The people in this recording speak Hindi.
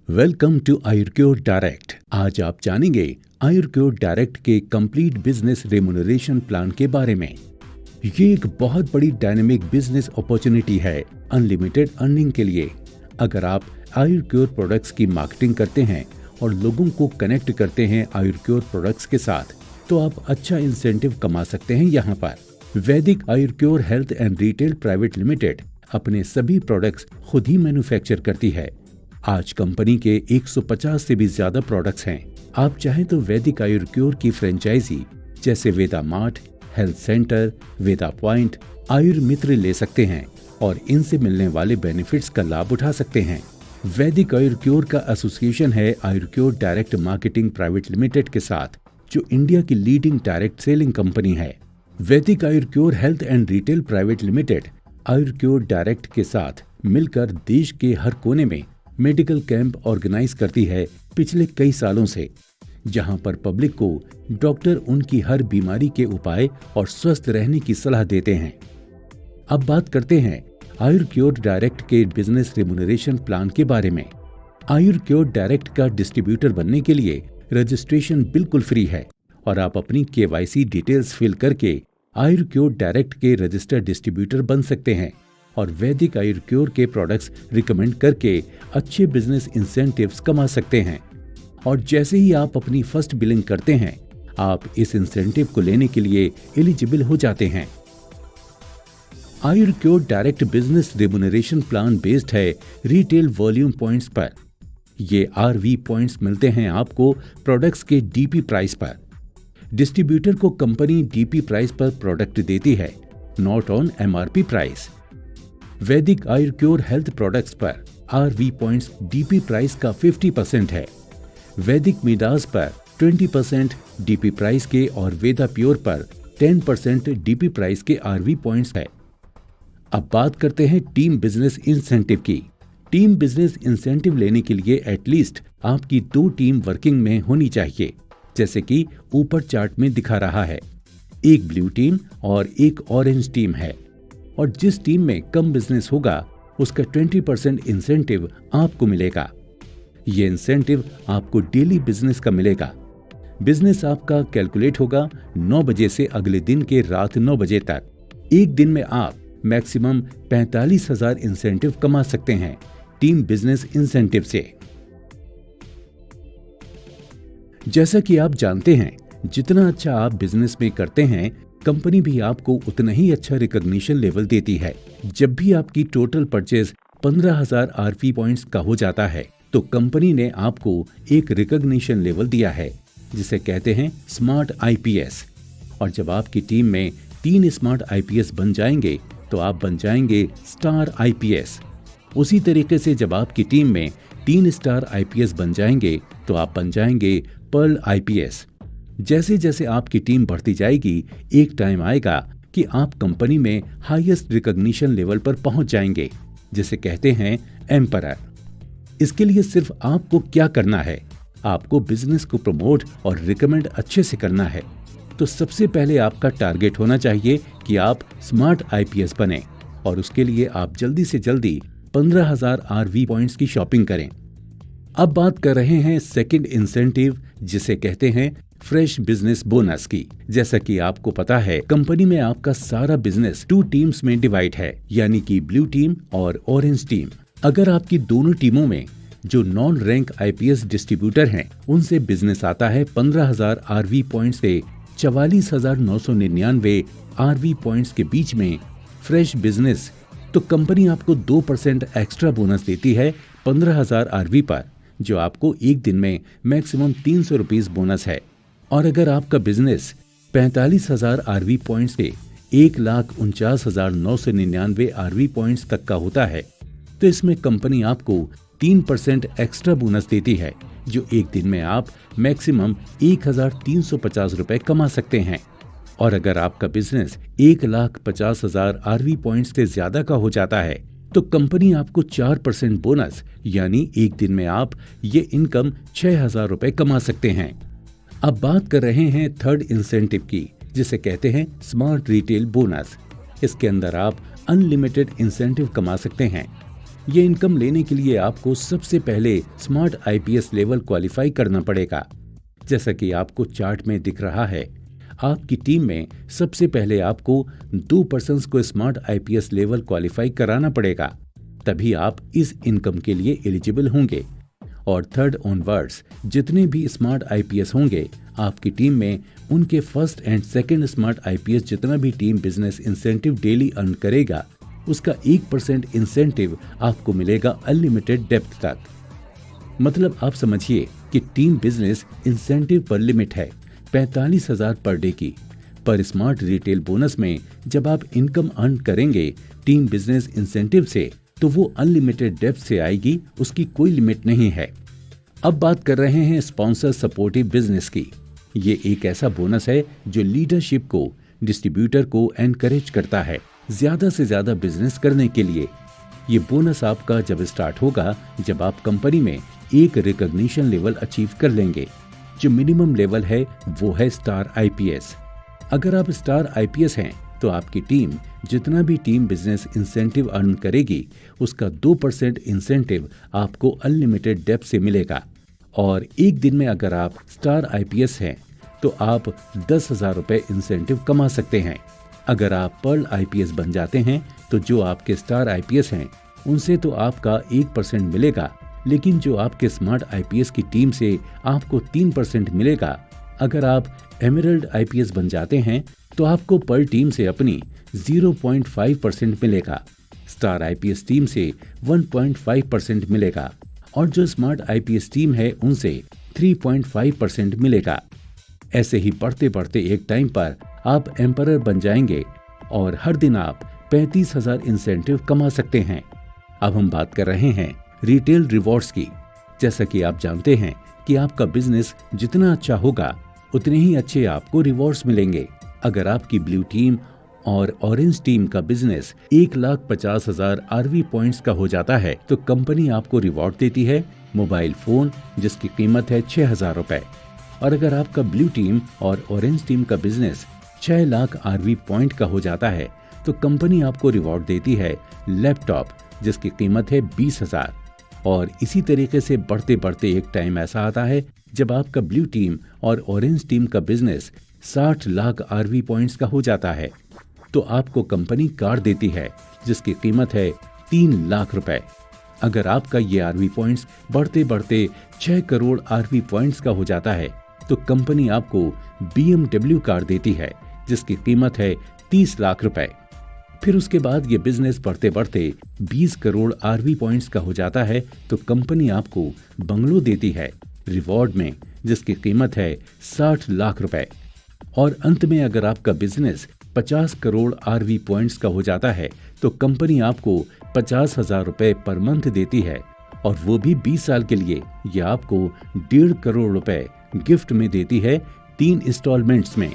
Welcome to आयुर्क्योर direct. आज आप जानेंगे आयुर्क्योर डायरेक्ट के कंप्लीट बिजनेस रेम्यूनरेशन प्लान के बारे में। ये एक बहुत बड़ी डायनेमिक बिजनेस अपॉर्चुनिटी है अनलिमिटेड अर्निंग के लिए। अगर आप आयुर्क्योर प्रोडक्ट्स की मार्केटिंग करते हैं और लोगों को कनेक्ट करते हैं आयुर्क्योर प्रोडक्ट्स के साथ, तो आप अच्छा इंसेंटिव कमा सकते हैं। यहाँ पर Vedic Ayurcure health and retail private limited अपने सभी प्रोडक्ट्स खुद ही मैन्युफैक्चर करती है। आज कंपनी के 150 से भी ज्यादा प्रोडक्ट्स हैं। आप चाहें तो वैदिक आयुर्क्योर की फ्रेंचाइजी जैसे वेदा मार्ट, हेल्थ सेंटर, वेदा पॉइंट, आयुर्मित्र ले सकते हैं और इनसे मिलने वाले बेनिफिट्स का लाभ उठा सकते हैं। वैदिक आयुर्क्योर का एसोसिएशन है आयुर्क्योर डायरेक्ट मार्केटिंग प्राइवेट लिमिटेड के साथ, जो इंडिया की लीडिंग डायरेक्ट सेलिंग कंपनी है। Vedic Ayurcure health and retail private limited Ayurcure direct के साथ मिलकर देश के हर कोने में मेडिकल कैंप ऑर्गेनाइज करती है पिछले कई सालों से, जहां पर पब्लिक को डॉक्टर उनकी हर बीमारी के उपाय और स्वस्थ रहने की सलाह देते हैं। अब बात करते हैं आयुर्क्योर डायरेक्ट के बिजनेस रेम्यूनरेशन प्लान के बारे में। आयुर्क्योर डायरेक्ट का डिस्ट्रीब्यूटर बनने के लिए रजिस्ट्रेशन बिल्कुल फ्री है और आप अपनी KYC डिटेल्स फिल करके आयुर्क्योर डायरेक्ट के रजिस्टर्ड डिस्ट्रीब्यूटर बन सकते हैं और वैदिक आयुर्क्योर के प्रोडक्ट्स रिकमेंड करके अच्छे बिजनेस इंसेंटिव्स कमा सकते हैं। और जैसे ही आप अपनी फर्स्ट बिलिंग करते हैं, आप इस इंसेंटिव को लेने के लिए एलिजिबल हो जाते हैं। Ayurcure direct business remuneration plan based है रिटेल वॉल्यूम पॉइंट्स पर। ये RV पॉइंट्स मिलते हैं आपको प्रोडक्ट्स के DP प्राइस पर। डिस्ट्रीब्यूटर को कंपनी DP प्राइस पर प्रोडक्ट देती है, नॉट ऑन MRP प्राइस। वैदिक आयुर्क्योर हेल्थ प्रोडक्ट्स पर RV पॉइंट्स DP प्राइस का 50% है। वैदिक मिडास पर 20% DP प्राइस के और वेदा प्योर पर 10% DP प्राइस के RV पॉइंट्स है। अब बात करते हैं टीम बिजनेस इंसेंटिव की। टीम बिजनेस इंसेंटिव लेने के लिए एटलीस्ट आपकी 2 टीम वर्किंग में होनी चाहिए, जैसे कि ऊपर चार्ट में दिखा रहा है। एक ब्लू टीम और एक ऑरेंज टीम है, और जिस टीम में कम बिजनेस होगा उसका 20% इंसेंटिव आपको मिलेगा। ये इंसेंटिव आपको डेली बिजनेस का मिलेगा। बिजनेस आपका कैलकुलेट होगा 9 बजे से अगले दिन के रात 9 बजे तक। एक दिन में आप मैक्सिमम 45,000 इंसेंटिव कमा सकते हैं टीम बिजनेस इंसेंटिव से। जैसा कि आप जानते हैं, जितना अच्छा आप बिजनेस में करते हैं, कंपनी भी आपको उतना ही अच्छा रिकॉग्निशन लेवल देती है। जब भी आपकी टोटल परचेज 15,000 RV पॉइंट्स का हो जाता है, तो कंपनी ने आपको एक रिकॉग्निशन लेवल दिया है, जिसे कहते हैं स्मार्ट IPS। और जब आपकी टीम में 3 स्मार्ट IPS बन जाएंगे, तो आप बन जाएंगे स्टार IPS। उसी तरीके से जब आपकी टीम में 3 स्टार IPS बन जाएंगे, तो आप बन जाएंगे पर्ल IPS। जैसे जैसे आपकी टीम बढ़ती जाएगी, एक टाइम आएगा कि आप कंपनी में हाईएस्ट रिकॉग्निशन लेवल पर पहुंच जाएंगे, जिसे कहते हैं एम्परर। इसके लिए सिर्फ आपको क्या करना है, आपको बिजनेस को प्रमोट और रिकमेंड अच्छे से करना है। तो सबसे पहले आपका टारगेट होना चाहिए कि आप स्मार्ट IPS बने, और उसके लिए आप जल्दी से जल्दी 15,000 RV पॉइंट्स की शॉपिंग करें। अब बात कर रहे हैं सेकंड इंसेंटिव, जिसे कहते हैं फ्रेश बिजनेस बोनस की। जैसा कि आपको पता है, कंपनी में आपका सारा बिजनेस 2 टीम्स में डिवाइड है, यानी कि ब्लू टीम और ऑरेंज टीम। अगर आपकी दोनों टीमों में जो नॉन रैंक IPS डिस्ट्रीब्यूटर हैं, उनसे बिजनेस आता है 15,000 RV पॉइंट से 44,999 RV पॉइंट्स के बीच में फ्रेश बिजनेस, तो कंपनी आपको 2% एक्स्ट्रा बोनस देती है 15,000 RV पर, जो आपको एक दिन में मैक्सिमम 300 रुपीज बोनस है। और अगर आपका बिजनेस 45,000 RV पॉइंट्स से 1,49,999 RV पॉइंट्स तक का होता है, तो इसमें कंपनी आपको 3% एक्स्ट्रा बोनस देती है, जो एक दिन में आप मैक्सिमम 1,350 रुपए कमा सकते हैं। और अगर आपका बिजनेस 1,50,000 RV पॉइंट्स से ज्यादा का हो जाता है, तो कंपनी आपको 4% बोनस, यानी एक दिन में आप ये इनकम 6,000 रुपए कमा सकते हैं। अब बात कर रहे हैं थर्ड इंसेंटिव की, जिसे कहते हैं स्मार्ट रिटेल बोनस। इसके अंदर आप अनलिमिटेड इंसेंटिव कमा सकते हैं। ये इनकम लेने के लिए आपको सबसे पहले स्मार्ट आईपीएस लेवल क्वालिफाई करना पड़ेगा। जैसा कि आपको चार्ट में दिख रहा है, आपकी टीम में सबसे पहले आपको 2 पर्सन्स को स्मार्ट आईपीएस लेवल क्वालिफाई कराना पड़ेगा, तभी आप इस इनकम के लिए एलिजिबल होंगे। और थर्ड ऑनवर्ड्स जितने भी स्मार्ट आईपीएस होंगे आपकी टीम में, उनके first and second smart IPS जितना भी team business incentive daily earn करेगा, उसका 1% इंसेंटिव आपको मिलेगा अनलिमिटेड डेप्थ तक। मतलब आप समझिए कि टीम बिजनेस इंसेंटिव पर लिमिट है 45,000 पर डे की। पर स्मार्ट रिटेल बोनस में जब आप इनकम अर्न करेंगे टीम बिजनेस इंसेंटिव से, तो वो अनलिमिटेड डेप्थ से आएगी, उसकी कोई लिमिट नहीं है। अब बात कर रहे हैं स्पॉन्सर सपोर्टिव बिजनेस की। ये एक ऐसा बोनस है जो लीडरशिप को, डिस्ट्रीब्यूटर को एनकरेज करता है ज्यादा से ज्यादा बिजनेस करने के लिए। ये बोनस आपका जब स्टार्ट होगा जब आप कंपनी में एक रिकॉग्निशन लेवल अचीव कर लेंगे। जो मिनिमम लेवल है वो है स्टार आईपीएस। अगर आप स्टार आईपीएस हैं तो आपकी टीम जितना भी टीम बिजनेस इंसेंटिव अर्न करेगी उसका 2% इंसेंटिव आपको अनलिमिटेड डेप्थ से मिलेगा। और एक दिन में अगर आप स्टार आईपीएस हैं तो आप 10,000 रुपए इंसेंटिव कमा सकते हैं। अगर आप पर्ल आईपीएस बन जाते हैं तो जो आपके स्टार आईपीएस हैं उनसे तो आपका 1% मिलेगा, लेकिन जो आपके स्मार्ट आईपीएस की टीम से आपको 3% मिलेगा। अगर आप एमरल्ड आईपीएस बन जाते हैं तो आपको पर टीम से अपनी 0.5% मिलेगा, स्टार आईपीएस टीम से 1.5% मिलेगा और जो स्मार्ट आईपीएस टीम है उनसे 3.5% मिलेगा। ऐसे ही बढ़ते बढ़ते एक टाइम पर आप एम्परर बन जाएंगे और हर दिन आप 35,000 इंसेंटिव कमा सकते हैं। अब हम बात कर रहे हैं रिटेल रिवॉर्ड्स की। जैसा कि आप जानते हैं कि आपका बिजनेस जितना अच्छा होगा उतने ही अच्छे आपको रिवॉर्ड्स मिलेंगे। अगर आपकी ब्लू टीम और ऑरेंज टीम का बिजनेस 1,50,000 आरवी पॉइंट्स का हो जाता है तो कंपनी आपको रिवॉर्ड देती है मोबाइल फोन जिसकी कीमत है 6,000 रुपए। और अगर आपका ब्लू टीम और ऑरेंज टीम का बिजनेस 6 लाख आरवी पॉइंट का हो जाता है तो कंपनी आपको रिवॉर्ड देती है लैपटॉप जिसकी कीमत है 20,000। और इसी तरीके से बढ़ते बढ़ते एक टाइम ऐसा आता है जब आपका ब्लू टीम और ऑरेंज टीम का बिजनेस 60 लाख आरवी पॉइंट्स का हो जाता है तो आपको कंपनी कार देती है जिसकी कीमत है 3 लाख रुपए। अगर आपका ये आरवी पॉइंट्स बढ़ते बढ़ते 6 करोड़ आरवी पॉइंट्स का हो जाता है तो कंपनी आपको BMW कार देती है जिसकी कीमत है 30 लाख रुपए। फिर उसके बाद ये बिजनेस बढ़ते बढ़ते 20 करोड़ आरवी पॉइंट्स का हो जाता है तो कंपनी आपको बंगलो देती है रिवॉर्ड में जिसकी कीमत है 60 लाख रुपए। और अंत में अगर आपका बिजनेस 50 करोड़ आरवी पॉइंट्स का हो जाता है तो कंपनी आपको 50,000 रुपए पर मंथ देती है और वो भी 20 साल के लिए। ये आपको 1.5 करोड़ रुपए गिफ्ट में देती है 3 इंस्टॉलमेंट्स में।